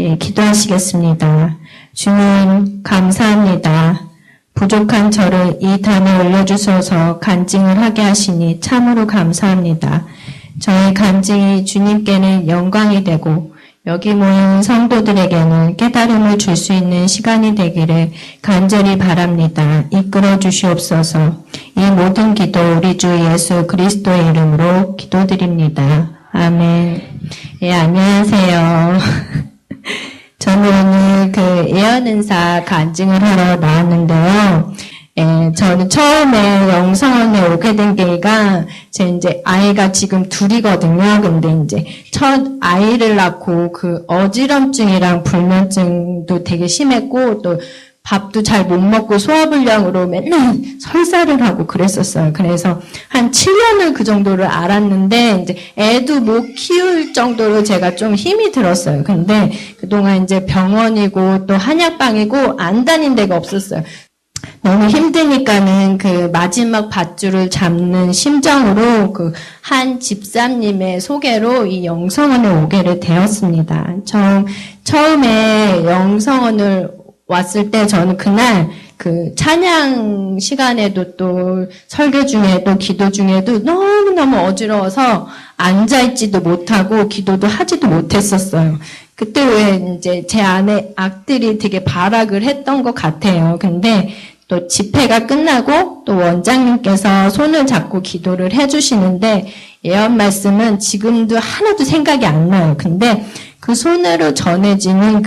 우리 기도하시겠습니다. 주님, 감사합니다. 부족한 저를 이 단에 올려주셔서 간증을 하게 하시니 참으로 감사합니다. 저의 간증이 주님께는 영광이 되고 여기 모인 성도들에게는 깨달음을 줄 수 있는 시간이 되기를 간절히 바랍니다. 이끌어 주시옵소서. 이 모든 기도 우리 주 예수 그리스도의 이름으로 기도드립니다. 아멘. 예, 안녕하세요. 저는 오늘 예언은사 간증을 하러 나왔는데요. 예, 저는 처음에 영성원에 오게 된 계기가, 제 이제 아이가 지금 둘이거든요. 근데 이제 첫 아이를 낳고 어지럼증이랑 불면증도 되게 심했고, 또 밥도 잘 못 먹고 소화불량으로 맨날 설사를 하고 그랬었어요. 그래서 한 7년을 그 정도를 알았는데, 이제 애도 못 키울 정도로 제가 좀 힘이 들었어요. 근데 그동안 이제 병원이고 또 한약방이고 안 다닌 데가 없었어요. 너무 힘드니까는 마지막 밧줄을 잡는 심정으로 한 집사님의 소개로 이 영성원에 오게 되었습니다. 처음에 영성원을 왔을 때 저는 그날 찬양 시간에도 또 설교 중에도 기도 중에도 너무너무 어지러워서 앉아있지도 못하고 기도도 하지도 못했었어요. 그때 왜 이제 제 안에 악들이 되게 발악을 했던 것 같아요. 근데 또 집회가 끝나고 또 원장님께서 손을 잡고 기도를 해주시는데 예언 말씀은 지금도 하나도 생각이 안 나요. 근데 그 손으로 전해지는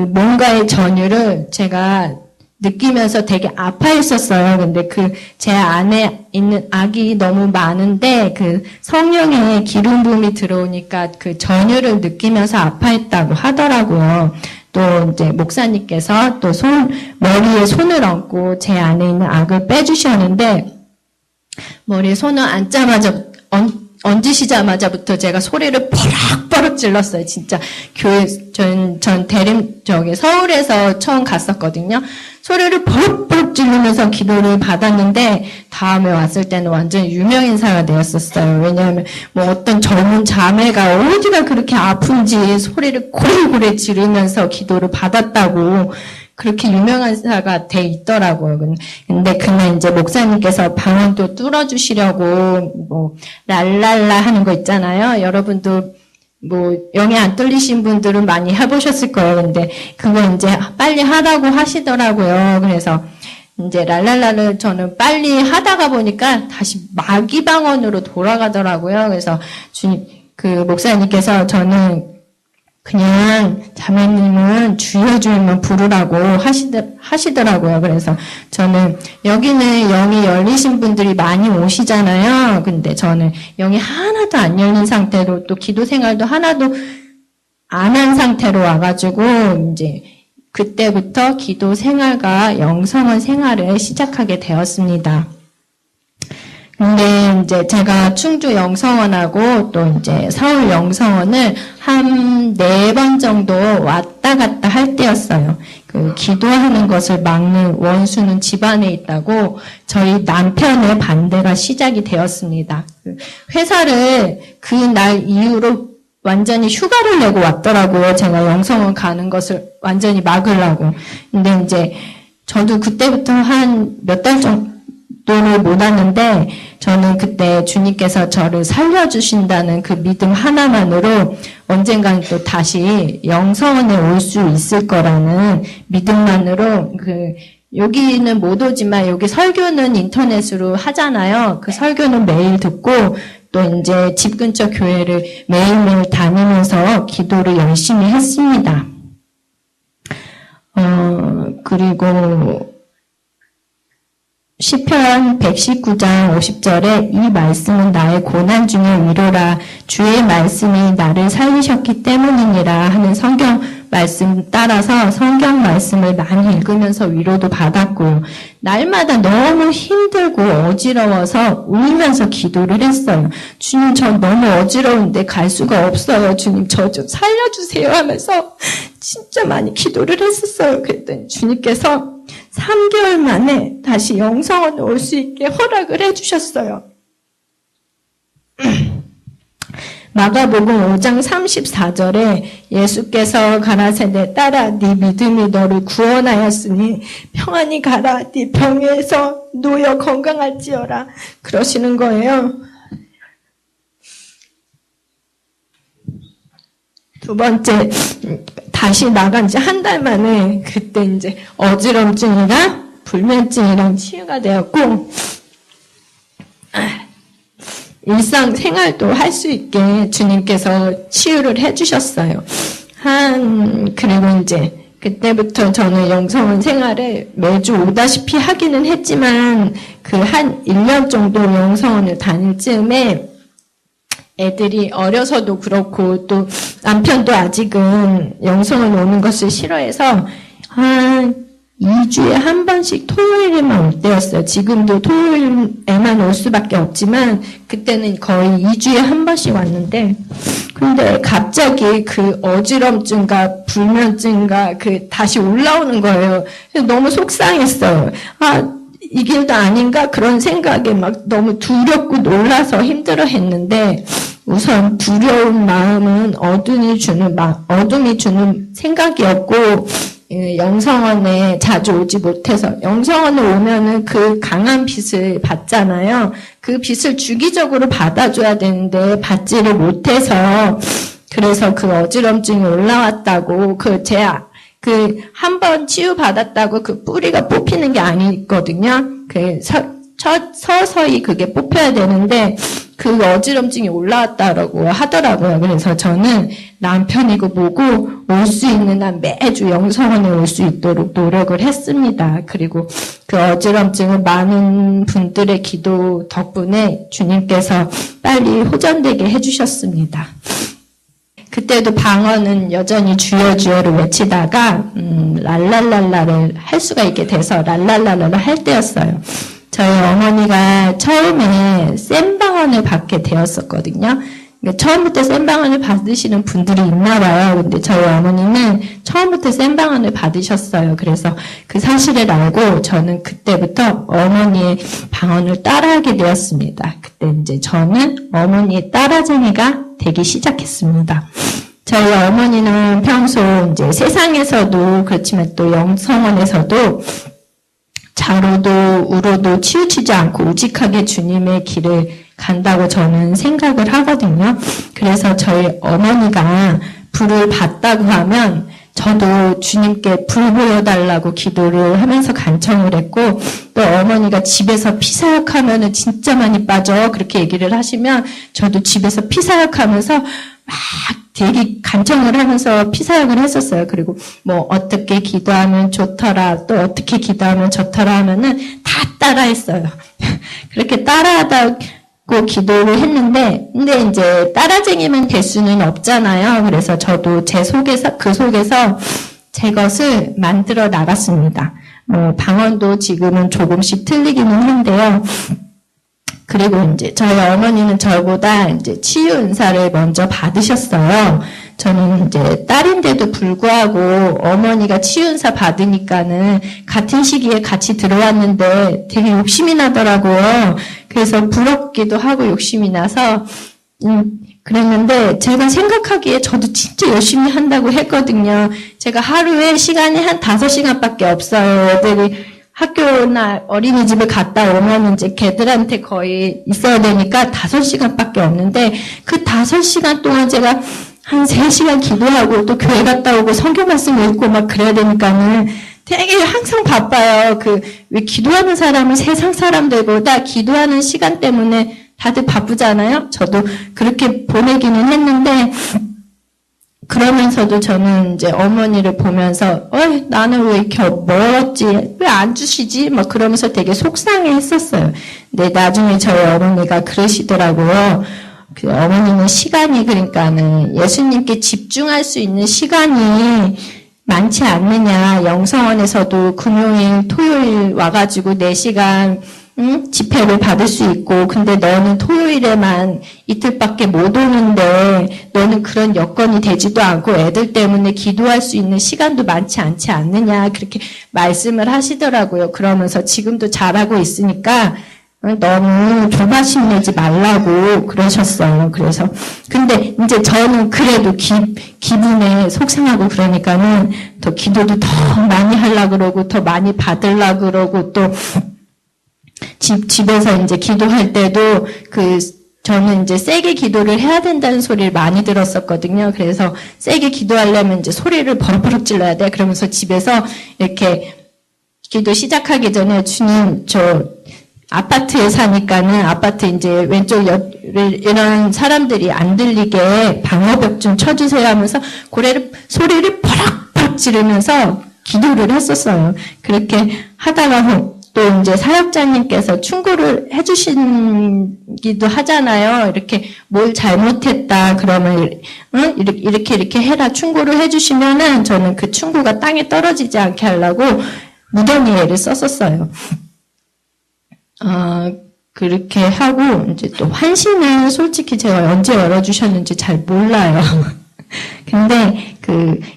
뭔가의 전율을 제가 느끼면서 되게 아파했었어요. 근데 제 안에 있는 악이 너무 많은데 성령의 기름 부음이 들어오니까 전율을 느끼면서 아파했다고 하더라고요. 또 이제 목사님께서 또 머리에 손을 얹고 제 안에 있는 악을 빼주셨는데, 머리에 손을 얹으시자마자부터 제가 소리를 버럭버럭 질렀어요. 진짜 전 서울에서 처음 갔었거든요. 소리를 버럭버럭 지르면서 기도를 받았는데 다음에 왔을 때는 완전 유명 인사가 되었었어요. 왜냐하면 어떤 젊은 자매가 어디가 그렇게 아픈지 소리를 고래고래 지르면서 기도를 받았다고 그렇게 유명한 인사가 돼 있더라고요. 근데 그날 이제 목사님께서 방언도 뚫어주시려고 랄랄라 하는 거 있잖아요. 여러분도 영이 안 뚫리신 분들은 많이 해보셨을 거예요. 근데 그거 이제 빨리 하라고 하시더라고요. 그래서 이제 랄랄라를 저는 빨리 하다가 보니까 다시 마귀방언으로 돌아가더라고요. 그래서 목사님께서 저는 그냥 자매님은 주여 주여만 부르라고 하시더라고요. 그래서 저는 여기는 영이 열리신 분들이 많이 오시잖아요. 근데 저는 영이 하나도 안 열린 상태로 또 기도 생활도 하나도 안 한 상태로 와가지고 이제 그때부터 기도 생활과 영성원 생활을 시작하게 되었습니다. 근데 이제 제가 충주 영성원하고 또 이제 서울 영성원을 한 4번 정도 왔다 갔다 할 때였어요. 기도하는 것을 막는 원수는 집안에 있다고 저희 남편의 반대가 시작이 되었습니다. 회사를 그날 이후로 완전히 휴가를 내고 왔더라고요. 제가 영성원 가는 것을 완전히 막으려고. 근데 이제 저도 그때부터 한 몇 달 정도를 못 왔는데 저는 그때 주님께서 저를 살려주신다는 그 믿음 하나만으로 언젠간 또 다시 영성원에 올 수 있을 거라는 믿음만으로 여기는 못 오지만 여기 설교는 인터넷으로 하잖아요. 그 설교는 매일 듣고 또 이제 집 근처 교회를 매일매일 다니면서 기도를 열심히 했습니다. 그리고 시편 119장 50절에 이 말씀은 나의 고난 중에 위로라 주의 말씀이 나를 살리셨기 때문이니라 하는 성경 말씀 따라서 성경 말씀을 많이 읽으면서 위로도 받았고 날마다 너무 힘들고 어지러워서 울면서 기도를 했어요. 주님 저 너무 어지러운데 갈 수가 없어요. 주님 저 좀 살려주세요 하면서 진짜 많이 기도를 했었어요. 그랬더니 주님께서 3개월 만에 다시 영성원에 올 수 있게 허락을 해주셨어요. 마가복음 5장 34절에 예수께서 가라사대 딸아 네 믿음이 너를 구원하였으니 평안히 가라 네 병에서 놓여 건강할지어라 그러시는 거예요. 두 번째 다시 나간 지 한 달 만에 그때 이제 어지럼증이랑 불면증이랑 치유가 되었고 일상생활도 할 수 있게 주님께서 치유를 해주셨어요. 그리고 이제 그때부터 저는 영성원 생활을 매주 오다시피 하기는 했지만 그 한 1년 정도 영성원을 다닐 즈음에 애들이 어려서도 그렇고 또 남편도 아직은 영성원 오는 것을 싫어해서 2주에 한 번씩 토요일에만 올 때였어요. 지금도 토요일에만 올 수밖에 없지만 그때는 거의 2주에 한 번씩 왔는데 근데 갑자기 그 어지럼증과 불면증과 다시 올라오는 거예요. 그래서 너무 속상했어요. 이 길도 아닌가 그런 생각에 막 너무 두렵고 놀라서 힘들어 했는데 우선 두려운 마음은 어둠이 주는 생각이었고 영성원에 자주 오지 못해서 영성원에 오면은 그 강한 빛을 받잖아요. 그 빛을 주기적으로 받아줘야 되는데 받지를 못해서 그래서 그 어지럼증이 올라왔다고 한 번 치유받았다고 그 뿌리가 뽑히는 게 아니거든요. 서서히 그게 뽑혀야 되는데 그 어지럼증이 올라왔다라고 하더라고요. 그래서 저는 남편이고 뭐고 올 수 있는 한 매주 영성원에 올 수 있도록 노력을 했습니다. 그리고 그 어지럼증을 많은 분들의 기도 덕분에 주님께서 빨리 호전되게 해주셨습니다. 그때도 방언은 여전히 주여 주여를 외치다가 랄랄랄라를 할 수가 있게 돼서 랄랄랄라를 할 때였어요. 저희 어머니가 처음에 센방언을 받게 되었었거든요. 처음부터 센방언을 받으시는 분들이 있나 봐요. 근데 저희 어머니는 처음부터 센방언을 받으셨어요. 그래서 그 사실을 알고 저는 그때부터 어머니의 방언을 따라하게 되었습니다. 그때 이제 저는 어머니의 따라쟁이가 되기 시작했습니다. 저희 어머니는 평소 이제 세상에서도 그렇지만 또 영성원에서도 자로도 우로도 치우치지 않고 우직하게 주님의 길을 간다고 저는 생각을 하거든요. 그래서 저희 어머니가 불을 받다고 하면 저도 주님께 불 보여달라고 기도를 하면서 간청을 했고 또 어머니가 집에서 피사역하면은 진짜 많이 빠져 그렇게 얘기를 하시면 저도 집에서 피사역하면서 막 되게 간청을 하면서 피사역을 했었어요. 그리고 뭐 어떻게 기도하면 좋더라 또 어떻게 기도하면 좋더라 하면은 다 따라했어요. 그렇게 따라하다고 기도를 했는데 근데 이제 따라쟁이만 될 수는 없잖아요. 그래서 저도 그 속에서 제 것을 만들어 나갔습니다. 방언도 지금은 조금씩 틀리기는 한데요. 그리고 이제 저희 어머니는 저보다 이제 치유 은사를 먼저 받으셨어요. 저는 이제 딸인데도 불구하고 어머니가 치유 은사 받으니까는 같은 시기에 같이 들어왔는데 되게 욕심이 나더라고요. 그래서 부럽기도 하고 욕심이 나서 그랬는데 제가 생각하기에 저도 진짜 열심히 한다고 했거든요. 제가 하루에 시간이 한 5시간밖에 없어요. 애들이 학교나 어린이집을 갔다 오면 이제 걔들한테 거의 있어야 되니까 5시간밖에 없는데 그 5시간 동안 제가 한 3시간 기도하고 또 교회 갔다 오고 성경 말씀 읽고 막 그래야 되니까는 되게 항상 바빠요. 왜 기도하는 사람은 세상 사람들보다 기도하는 시간 때문에 다들 바쁘잖아요. 저도 그렇게 보내기는 했는데 그러면서도 저는 이제 어머니를 보면서 나는 왜 이렇게 멀었지? 왜 안 주시지? 막 그러면서 되게 속상해 했었어요. 근데 나중에 저희 어머니가 그러시더라고요. 그 어머니는 시간이 그러니까는 예수님께 집중할 수 있는 시간이 많지 않느냐. 영성원에서도 금요일, 토요일 와가지고 4시간 집회를 받을 수 있고 근데 너는 토요일에만 이틀밖에 못 오는데 너는 그런 여건이 되지도 않고 애들 때문에 기도할 수 있는 시간도 많지 않지 않느냐 그렇게 말씀을 하시더라고요. 그러면서 지금도 잘하고 있으니까 너무 조바심 내지 말라고 그러셨어요. 그래서 근데 이제 저는 그래도 기분에 속상하고 그러니까는 더 기도도 더 많이 하려고 그러고 더 많이 받으려고 그러고 또 집에서 이제 기도할 때도 저는 이제 세게 기도를 해야 된다는 소리를 많이 들었었거든요. 그래서 세게 기도하려면 이제 소리를 버럭버럭 질러야 돼. 그러면서 집에서 이렇게 기도 시작하기 전에 주님, 저 아파트에 사니까는 아파트 이제 왼쪽 이런 사람들이 안 들리게 방어벽 좀 쳐주세요 하면서 소리를 버럭버럭 지르면서 기도를 했었어요. 그렇게 하다가 또 이제 사역자님께서 충고를 해주시기도 하잖아요. 이렇게 뭘 잘못했다 그러면 이렇게 해라 충고를 해주시면은 저는 그 충고가 땅에 떨어지지 않게 하려고 무덤 예를 썼었어요. 그렇게 하고 이제 또 환신은 솔직히 제가 언제 열어주셨는지 잘 몰라요. 근데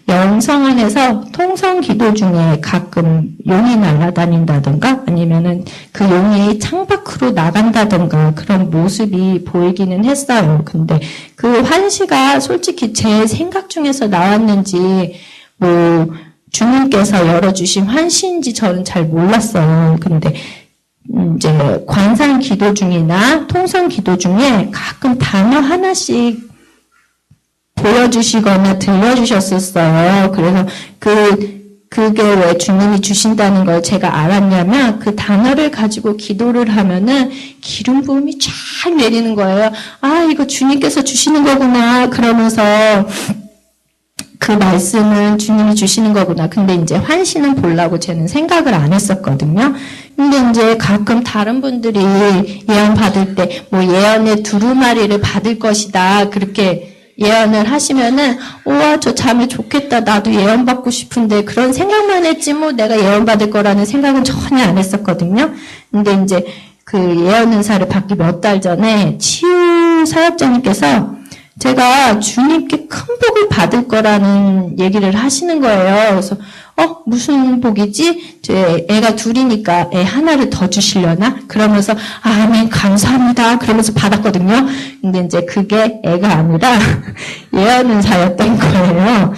영성 안에서 통성 기도 중에 가끔 용이 날아다닌다던가 아니면은 그 용이 창밖으로 나간다던가 그런 모습이 보이기는 했어요. 근데 그 환시가 솔직히 제 생각 중에서 나왔는지 주님께서 열어주신 환시인지 저는 잘 몰랐어요. 근데 이제 관상 기도 중이나 통성 기도 중에 가끔 단어 하나씩 보여주시거나 들려주셨었어요. 그래서 그게 왜 주님이 주신다는 걸 제가 알았냐면 그 단어를 가지고 기도를 하면은 기름 부음이 쫙 내리는 거예요. 이거 주님께서 주시는 거구나. 그러면서 그 말씀은 주님이 주시는 거구나. 근데 이제 환시는 보려고 저는 생각을 안 했었거든요. 근데 이제 가끔 다른 분들이 예언 받을 때 예언의 두루마리를 받을 것이다. 그렇게 예언을 하시면은 우와 저 자매 좋겠다. 나도 예언 받고 싶은데 그런 생각만 했지 내가 예언 받을 거라는 생각은 전혀 안 했었거든요. 근데 이제 그 예언 은사를 받기 몇 달 전에 치유 사역자님께서 제가 주님께 큰 복을 받을 거라는 얘기를 하시는 거예요. 그래서 무슨 복이지? 애가 둘이니까 애 하나를 더 주시려나? 그러면서 아멘 감사합니다. 그러면서 받았거든요. 근데 이제 그게 애가 아니라 예언은사였던 거예요.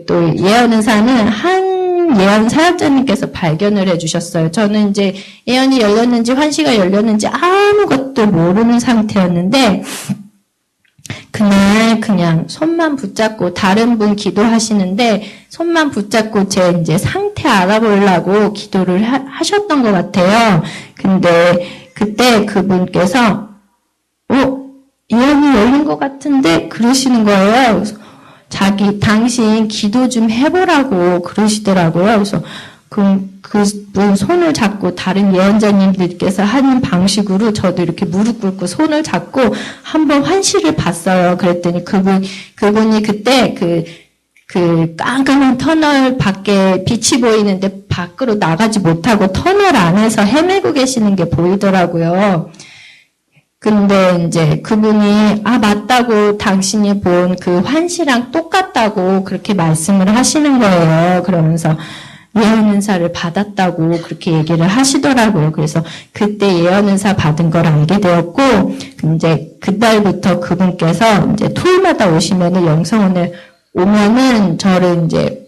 또 예언은사는 한 예언 사역자님께서 발견을 해주셨어요. 저는 이제 예언이 열렸는지 환시가 열렸는지 아무것도 모르는 상태였는데 그날 그냥 손만 붙잡고 다른 분 기도하시는데 손만 붙잡고 제 이제 상태 알아보려고 기도를 하셨던 것 같아요. 근데 그때 그분께서 예언이 열린 것 같은데 그러시는 거예요. 그래서 당신 기도 좀 해보라고 그러시더라고요. 그래서 그분 손을 잡고 다른 예언자님들께서 하는 방식으로 저도 이렇게 무릎 꿇고 손을 잡고 한번 환시를 봤어요. 그랬더니 그분이 그때 그 깜깜한 터널 밖에 빛이 보이는데 밖으로 나가지 못하고 터널 안에서 헤매고 계시는 게 보이더라고요. 근데 이제 그분이 맞다고 당신이 본 그 환시랑 똑같다고 그렇게 말씀을 하시는 거예요. 그러면서 예언은사를 받았다고 그렇게 얘기를 하시더라고요. 그래서 그때 예언은사 받은 걸 알게 되었고, 이제 그날부터 그분께서 이제 토요일마다 오시면은 영성원에 오면은 저를 이제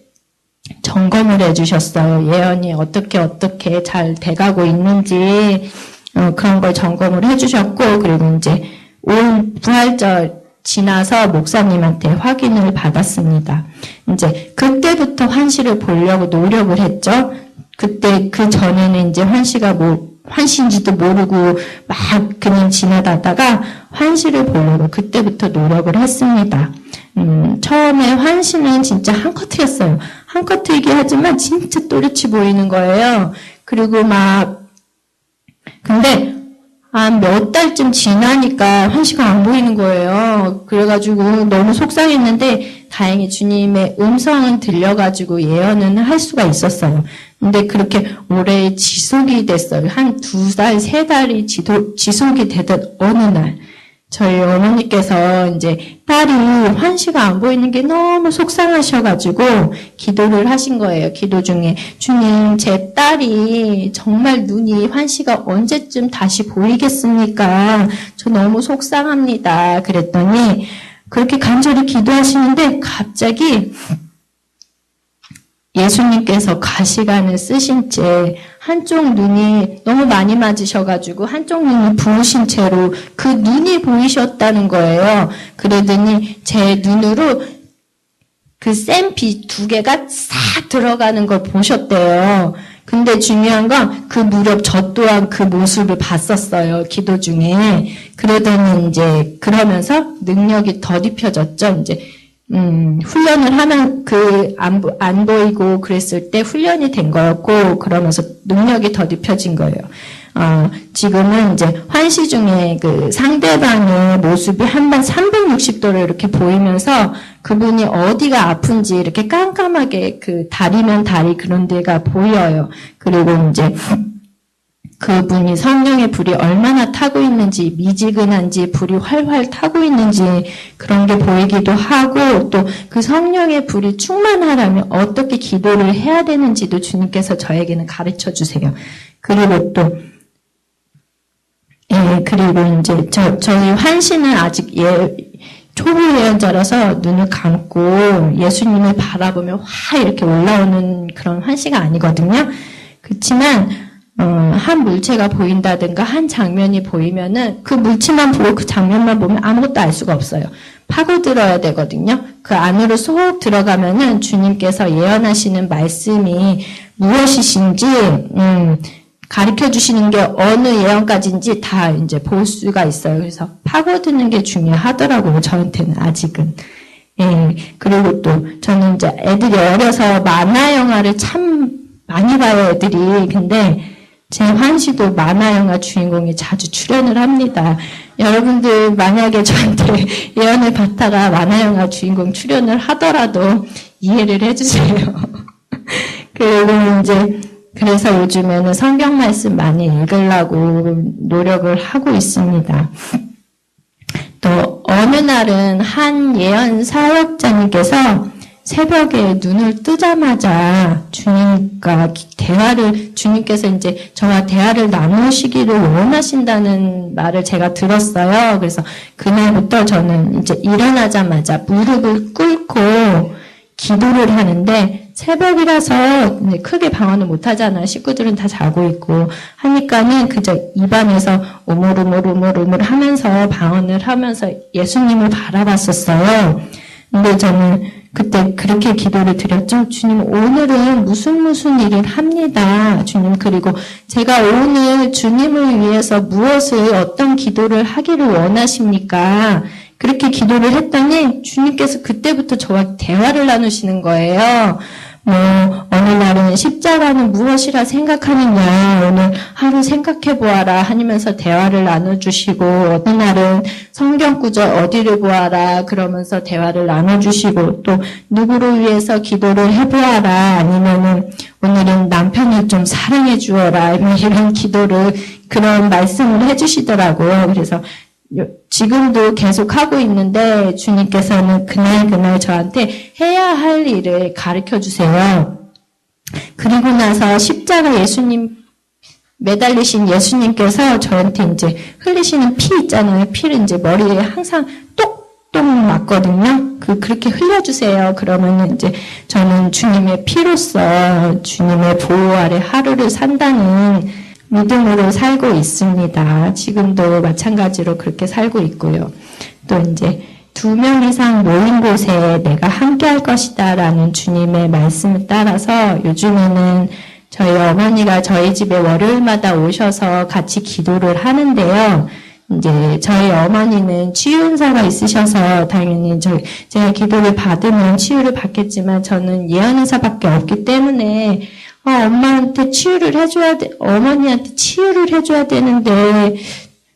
점검을 해주셨어요. 예언이 어떻게 잘 돼가고 있는지 그런 걸 점검을 해주셨고, 그리고 이제 올 부활절 지나서 목사님한테 확인을 받았습니다. 이제 그때부터 환시를 보려고 노력을 했죠. 그때 그 전에는 이제 환시가 환시인지도 모르고 막 그냥 지나다가 환시를 보려고 그때부터 노력을 했습니다. 처음에 환시는 진짜 한 커트였어요. 한 커트이긴 하지만 진짜 또렷이 보이는 거예요. 그리고 근데 몇 달쯤 지나니까 환시가 안 보이는 거예요. 그래가지고 너무 속상했는데 다행히 주님의 음성은 들려가지고 예언은 할 수가 있었어요. 근데 그렇게 오래 지속이 됐어요. 한 2달, 3달이 지속이 되던 어느 날 저희 어머니께서 이제 딸이 환시가 안 보이는 게 너무 속상하셔가지고 기도를 하신 거예요. 기도 중에 주님, 제 딸이 정말 눈이 환시가 언제쯤 다시 보이겠습니까? 저 너무 속상합니다. 그랬더니 그렇게 간절히 기도하시는데 갑자기 예수님께서 가시관을 쓰신 채 한쪽 눈이 너무 많이 맞으셔가지고 한쪽 눈이 부으신 채로 그 눈이 보이셨다는 거예요. 그러더니 제 눈으로 그 센 비 2개가 싹 들어가는 걸 보셨대요. 근데 중요한 건 그 무렵 저 또한 그 모습을 봤었어요. 기도 중에. 그러더니 이제 그러면서 능력이 더딥혀졌죠. 이제 훈련을 하면 안 보이고 그랬을 때 훈련이 된 거였고, 그러면서 능력이 더딥혀진 거예요. 지금은 이제 환시 중에 그 상대방의 모습이 한 번 360도로 이렇게 보이면서 그분이 어디가 아픈지 이렇게 깜깜하게 그 다리면 다리 그런 데가 보여요. 그리고 이제 그분이 성령의 불이 얼마나 타고 있는지, 미지근한지, 불이 활활 타고 있는지 그런 게 보이기도 하고, 또 그 성령의 불이 충만하려면 어떻게 기도를 해야 되는지도 주님께서 저에게는 가르쳐 주세요. 그리고 또 그리고 이제 저희 환시는 아직 초보 예언자라서 눈을 감고 예수님을 바라보며 확 이렇게 올라오는 그런 환시가 아니거든요. 그렇지만 한 물체가 보인다든가 한 장면이 보이면은 그 물체만 보고 그 장면만 보면 아무것도 알 수가 없어요. 파고들어야 되거든요. 그 안으로 쏙 들어가면은 주님께서 예언하시는 말씀이 무엇이신지 가르쳐 주시는 게 어느 예언까지인지 다 이제 볼 수가 있어요. 그래서 파고드는 게 중요하더라고요. 저한테는 아직은. 그리고 또 저는 이제 애들이 어려서 만화 영화를 참 많이 봐요, 애들이. 근데 제 환시도 만화 영화 주인공이 자주 출연을 합니다. 여러분들 만약에 저한테 예언을 받다가 만화 영화 주인공 출연을 하더라도 이해를 해주세요. 그리고 이제 그래서 요즘에는 성경 말씀 많이 읽으려고 노력을 하고 있습니다. 또 어느 날은 한 예언 사역자님께서 새벽에 눈을 뜨자마자 주님께서 이제 저와 대화를 나누시기를 원하신다는 말을 제가 들었어요. 그래서 그날부터 저는 이제 일어나자마자 무릎을 꿇고 기도를 하는데, 새벽이라서 크게 방언을 못 하잖아요. 식구들은 다 자고 있고 하니까는 그저 입안에서 오물오물 하면서 방언을 하면서 예수님을 바라봤었어요. 근데 저는 그때 그렇게 기도를 드렸죠. 주님, 오늘은 무슨 일을 합니다. 주님, 그리고 제가 오늘 주님을 위해서 어떤 기도를 하기를 원하십니까? 그렇게 기도를 했더니 주님께서 그때부터 저와 대화를 나누시는 거예요. 어느 날은 십자가는 무엇이라 생각하느냐, 오늘 하루 생각해 보아라 하면서 대화를 나눠주시고, 어느 날은 성경 구절 어디를 보아라 그러면서 대화를 나눠주시고, 또 누구를 위해서 기도를 해보아라, 아니면은 오늘은 남편을 좀 사랑해 주어라, 이런 그런 말씀을 해주시더라고요. 그래서 지금도 계속 하고 있는데 주님께서는 그날 저한테 해야 할 일을 가르쳐 주세요. 그리고 나서 십자가 예수님 매달리신 예수님께서 저한테 이제 흘리시는 피 있잖아요. 피를 이제 머리에 항상 똑똑 맞거든요. 그렇게 흘려주세요. 그러면 이제 저는 주님의 피로서 주님의 보호 아래 하루를 산다는 믿음으로 살고 있습니다. 지금도 마찬가지로 그렇게 살고 있고요. 또 이제 2명 이상 모인 곳에 내가 함께 할 것이다 라는 주님의 말씀을 따라서 요즘에는 저희 어머니가 저희 집에 월요일마다 오셔서 같이 기도를 하는데요. 이제 저희 어머니는 치유 은사가 있으셔서 당연히 제가 기도를 받으면 치유를 받겠지만 저는 예언 은사밖에 없기 때문에 엄마한테 치유를 해줘야 돼, 어머니한테 치유를 해줘야 되는데,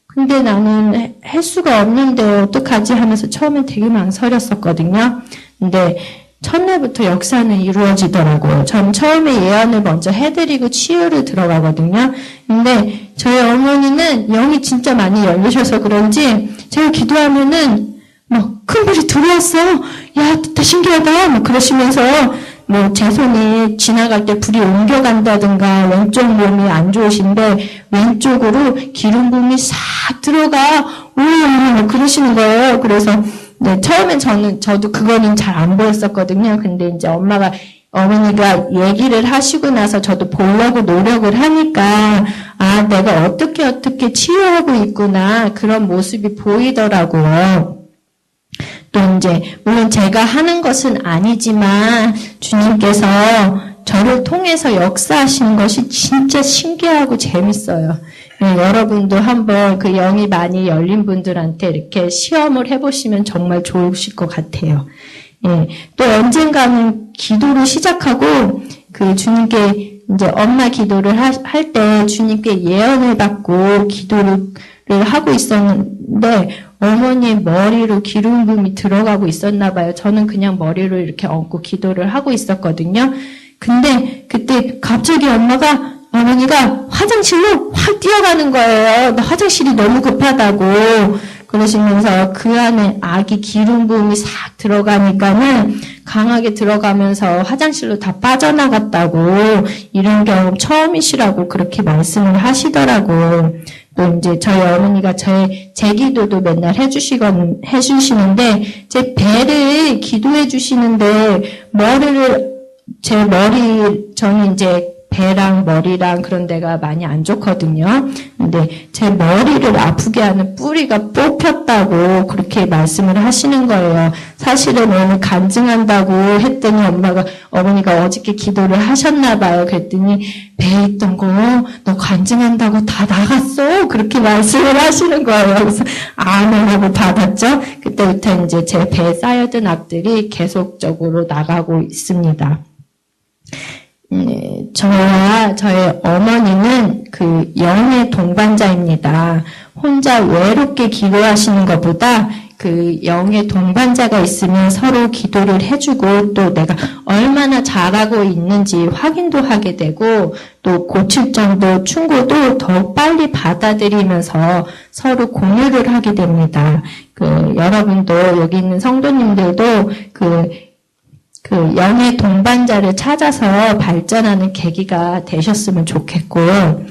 근데 나는 할 수가 없는데 어떡하지 하면서 처음엔 되게 망설였었거든요. 근데 첫날부터 역사는 이루어지더라고요. 전 처음에 예언을 먼저 해드리고 치유를 들어가거든요. 근데 저희 어머니는 요즘에는 영이 진짜 많이 열리셔서 그런지 제가 기도하면은 큰 불이 들어왔어. 야, 신기하다. 그러시면서 제 손이 지나갈 때 불이 옮겨간다든가 왼쪽 몸이 안 좋으신데 왼쪽으로 기름 부음이 싹 들어가. 그러시는 거예요. 그래서 네, 처음엔 저도 그거는 잘 안 보였었거든요. 근데 이제 어머니가 얘기를 하시고 나서 저도 보려고 노력을 하니까, 내가 어떻게 치유하고 있구나. 그런 모습이 보이더라고요. 또 이제, 물론 제가 하는 것은 아니지만, 주님께서 저를 통해서 역사하시는 것이 진짜 신기하고 재밌어요. 여러분도 한번 그 영이 많이 열린 분들한테 이렇게 시험을 해보시면 정말 좋으실 것 같아요. 또 언젠가는 기도를 시작하고 그 주님께 이제 엄마 기도를 할 때 주님께 예언을 받고 기도를 하고 있었는데 어머니의 머리로 기름 부음이 들어가고 있었나 봐요. 저는 그냥 머리를 이렇게 얹고 기도를 하고 있었거든요. 근데 그때 갑자기 어머니가 화장실로 확 뛰어가는 거예요. 화장실이 너무 급하다고 그러시면서 그 안에 아기 기름 부음이 싹 들어가니까는 강하게 들어가면서 화장실로 다 빠져나갔다고 이런 경험 처음이시라고 그렇게 말씀을 하시더라고. 또 이제 저희 어머니가 제 기도도 맨날 해주시는데 제 배를 기도해 주시는데 저는 이제 배랑 머리랑 그런 데가 많이 안 좋거든요. 근데 제 머리를 아프게 하는 뿌리가 뽑혔다고 그렇게 말씀을 하시는 거예요. 사실은 오늘 간증한다고 했더니 어머니가 어저께 기도를 하셨나 봐요. 그랬더니 배에 있던 거 너 간증한다고 다 나갔어. 그렇게 말씀을 하시는 거예요. 그래서 아멘 하고 받았죠. 그때부터 이제 제 배에 쌓여든 악들이 계속적으로 나가고 있습니다. 저와 저의 어머니는 그 영의 동반자입니다. 혼자 외롭게 기도하시는 것보다 그 영의 동반자가 있으면 서로 기도를 해주고 또 내가 얼마나 잘하고 있는지 확인도 하게 되고 또 고칠 정도 충고도 더 빨리 받아들이면서 서로 공유를 하게 됩니다. 여러분도 여기 있는 성도님들도 그 영의 동반자를 찾아서 발전하는 계기가 되셨으면 좋겠고요.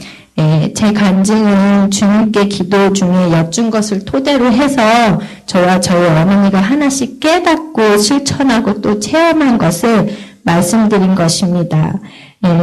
제 간증은 주님께 기도 중에 여쭌 것을 토대로 해서 저와 저희 어머니가 하나씩 깨닫고 실천하고 또 체험한 것을 말씀드린 것입니다.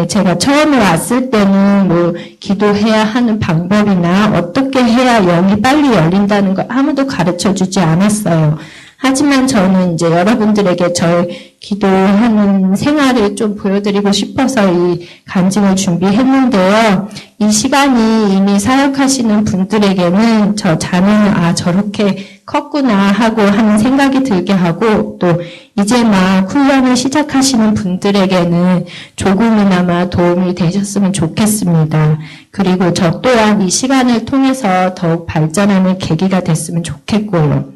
제가 처음에 왔을 때는 기도해야 하는 방법이나 어떻게 해야 영이 빨리 열린다는 걸 아무도 가르쳐 주지 않았어요. 하지만 저는 이제 여러분들에게 저의 기도하는 생활을 좀 보여드리고 싶어서 이 간증을 준비했는데요. 이 시간이 이미 사역하시는 분들에게는 저 자매는 저렇게 컸구나 하고 하는 생각이 들게 하고 또 이제 막 훈련을 시작하시는 분들에게는 조금이나마 도움이 되셨으면 좋겠습니다. 그리고 저 또한 이 시간을 통해서 더욱 발전하는 계기가 됐으면 좋겠고요.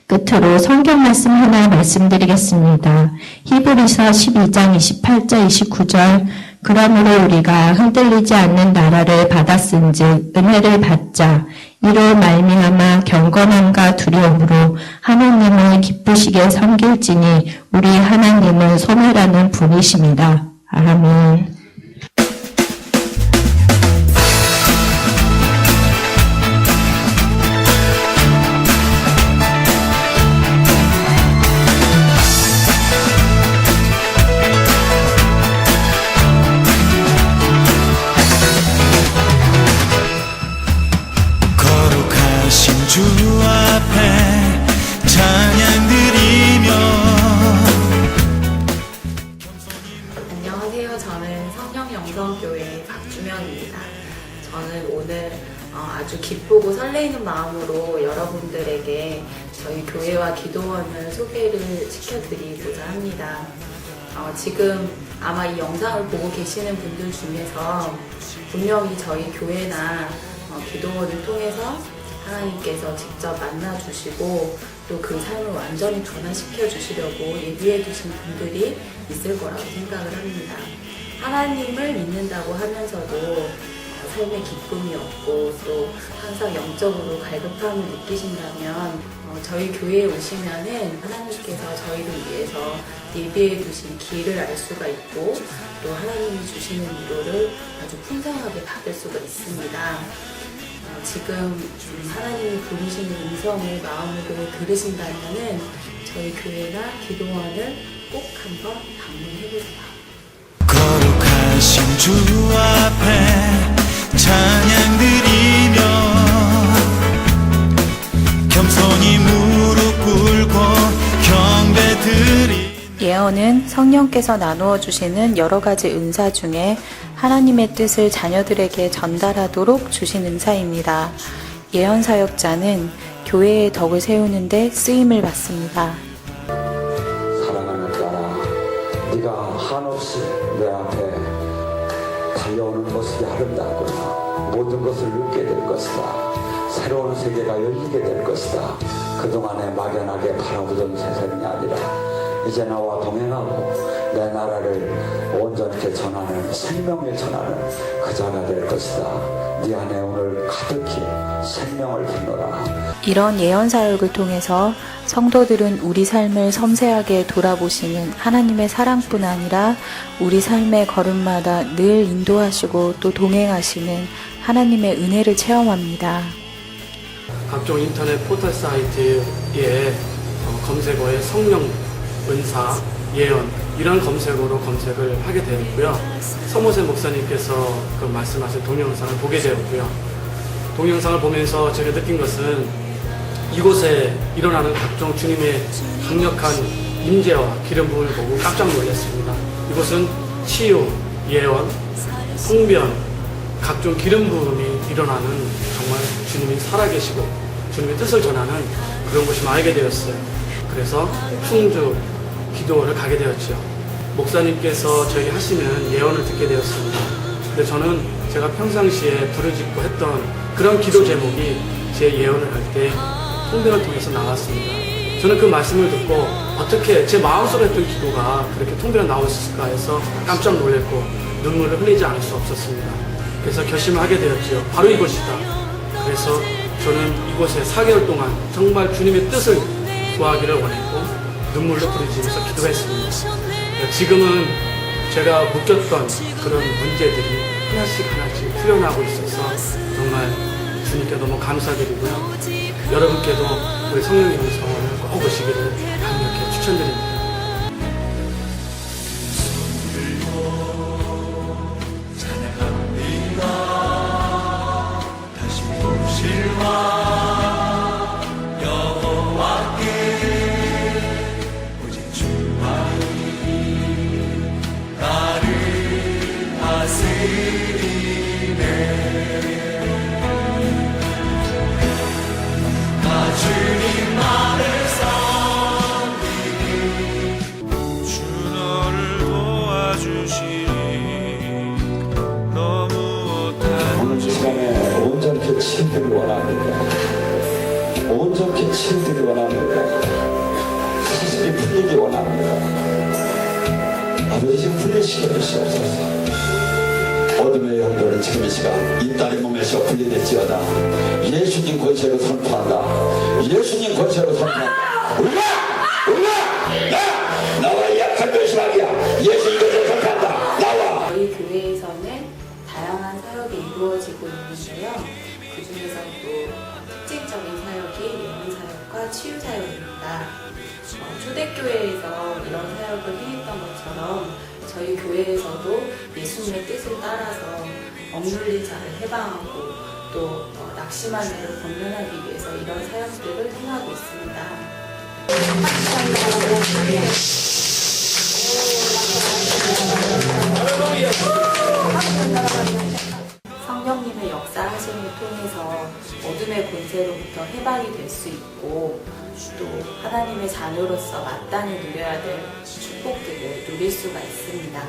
끝으로 성경 말씀 하나 말씀드리겠습니다. 히브리서 12장 28절 29절 그러므로 우리가 흔들리지 않는 나라를 받았은즉 은혜를 받자 이로 말미암아 경건함과 두려움으로 하나님을 기쁘시게 섬길지니 우리 하나님은 소멸하는 분이십니다. 아멘. 주 앞에 찬양 드리며 안녕하세요. 저는 성령영성교회 박주명입니다. 저는 오늘 아주 기쁘고 설레이는 마음으로 여러분들에게 저희 교회와 기도원을 소개를 시켜드리고자 합니다. 지금 아마 이 영상을 보고 계시는 분들 중에서 분명히 저희 교회나 기도원을 통해서 하나님께서 직접 만나주시고 또 그 삶을 완전히 변화시켜 주시려고 예비해 두신 분들이 있을 거라고 생각을 합니다. 하나님을 믿는다고 하면서도 삶의 기쁨이 없고 또 항상 영적으로 갈급함을 느끼신다면 저희 교회에 오시면은 하나님께서 저희를 위해서 예비해 두신 길을 알 수가 있고 또 하나님이 주시는 위로를 아주 풍성하게 받을 수가 있습니다. 지금 하나님이 부르시는 음성을 마음으로 들으신다면은 저희 교회나 기도원을 꼭 한번 방문해 보세요. 거룩하신 주 앞에 찬양 드리며 겸손히 무릎 꿇고 경배 드리. 예언은 성령께서 나누어 주시는 여러 가지 은사 중에 하나님의 뜻을 자녀들에게 전달하도록 주신 은사입니다. 예언 사역자는 교회의 덕을 세우는 데 쓰임을 받습니다. 사랑하는 딸아, 네가 한없이 내 앞에 달려오는 모습이 아름답구나. 모든 것을 느끼게 될 것이다. 새로운 세계가 열리게 될 것이다. 그동안에 막연하게 바라보던 세상이 아니라 이제 나와 동행하고 내 나라를 온전히 전하는, 생명을 전하는 그 자가 될 것이다. 네 안에 오늘 가득히 생명을 품노라. 이런 예언 사역을 통해서 성도들은 우리 삶을 섬세하게 돌아보시는 하나님의 사랑뿐 아니라 우리 삶의 걸음마다 늘 인도하시고 또 동행하시는 하나님의 은혜를 체험합니다. 각종 인터넷 포털 사이트에 검색어에 성령, 은사, 예언 이런 검색어로 검색을 하게 되었고요. 서모세 목사님께서 그 말씀하신 동영상을 보게 되었고요. 동영상을 보면서 제가 느낀 것은 이곳에 일어나는 각종 주님의 강력한 임재와 기름 부음을 보고 깜짝 놀랐습니다. 이곳은 치유, 예언, 성변, 각종 기름 부음이 일어나는 정말 주님이 살아계시고 주님의 뜻을 전하는 그런 곳이 알게 되었어요. 그래서 충주 기도를 가게 되었죠. 목사님께서 저에게 하시는 예언을 듣게 되었습니다. 근데 저는 제가 평상시에 부르짖고 했던 그런 기도 제목이 제 예언을 할 때 통변을 통해서 나왔습니다. 저는 그 말씀을 듣고 어떻게 제 마음속에 했던 기도가 그렇게 통변에 나올 수 있을까 해서 깜짝 놀랐고 눈물을 흘리지 않을 수 없었습니다. 그래서 결심을 하게 되었지요. 바로 이곳이다. 그래서 저는 이곳에 4개월 동안 정말 주님의 뜻을 구하기를 원했고 눈물로 부르짖으면서 기도했습니다. 지금은 제가 묶였던 그런 문제들이 하나씩 풀려나고 있어서 정말 주님께 너무 감사드리고요. 여러분께도 우리 성령님의 성원을 꼭 오시기를 강력히 추천드립니다. 오늘 시간에 온전히 치유되기 원합니다. 온전히 치유되기 원합니다. 사실이 풀리기 원합니다. 아버지 좀 풀리시게 하시옵소서. 어둠의 영도를 지금 이 시간 이 딸의 몸에서 분리됐지어다. 예수님 권세로 선포한다. 예수님 권세로 선포한다. 올라! 나와 약한 것이마귀야. 예수님 권세로 선포한다. 나와. 저희 교회에서는 다양한 사역이 이루어지고 있는데요. 그 중에서도 특징적인 사역이 예언 사역과 치유 사역입니다. 초대교회에서 이런 사역을 해했던 것처럼 저희 교회에서도 예수님의 뜻을 따라서 억눌린 자를 해방하고 또 낙심한 자를 권면하기 위해서 이런 사역들을 행하고 있습니다. 성령님의 역사하심을 통해서 어둠의 권세로부터 해방이 될 수 있고 또 하나님의 자녀로서 마땅히 누려야 될 축복들을 누릴 수가 있습니다.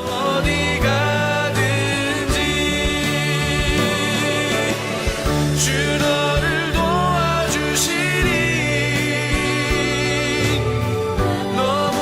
어디 가든지 주 너를 도와주시니 너무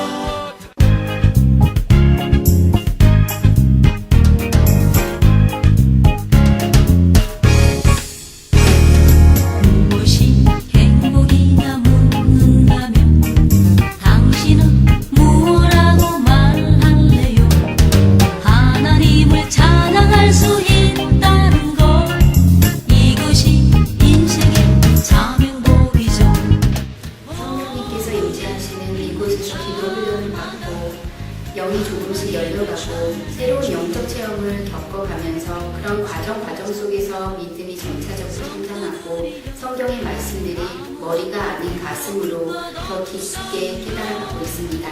속에서 믿음이 점차적으로 성장하고 성경의 말씀들이 머리가 아닌 가슴으로 더 깊게 깨달아가고 있습니다.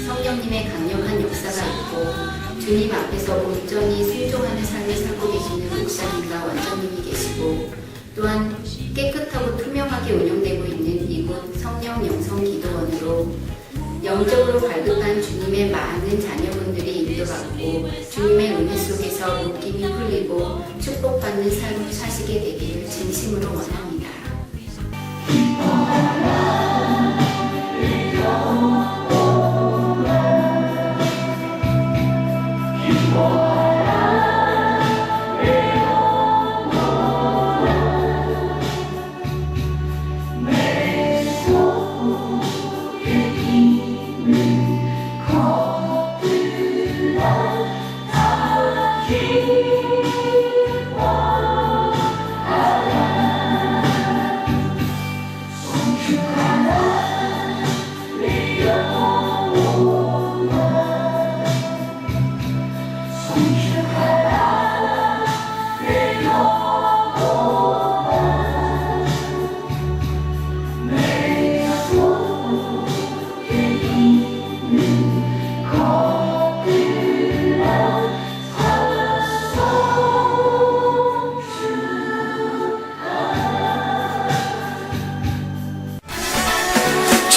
성령님의 강력한 역사가 있고 주님 앞에서 온전히 순종하는 삶을 살고 계시는 목사님과 원장님이 계시고 또한 깨끗하고 투명하게 운영되고 있는 이곳 성령 영성 기도원으로 영적으로 발급한 주님의 많은 자녀분들이 인도받고 주님의 은혜 속에서 묶임이 풀리고 축복받는 삶을 사시게 되기를 진심으로 원합니다.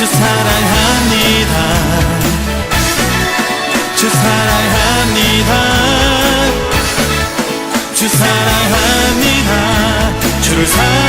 주 사랑합니다. 주 사랑합니다. 주 사랑합니다. 주를 사랑합니다.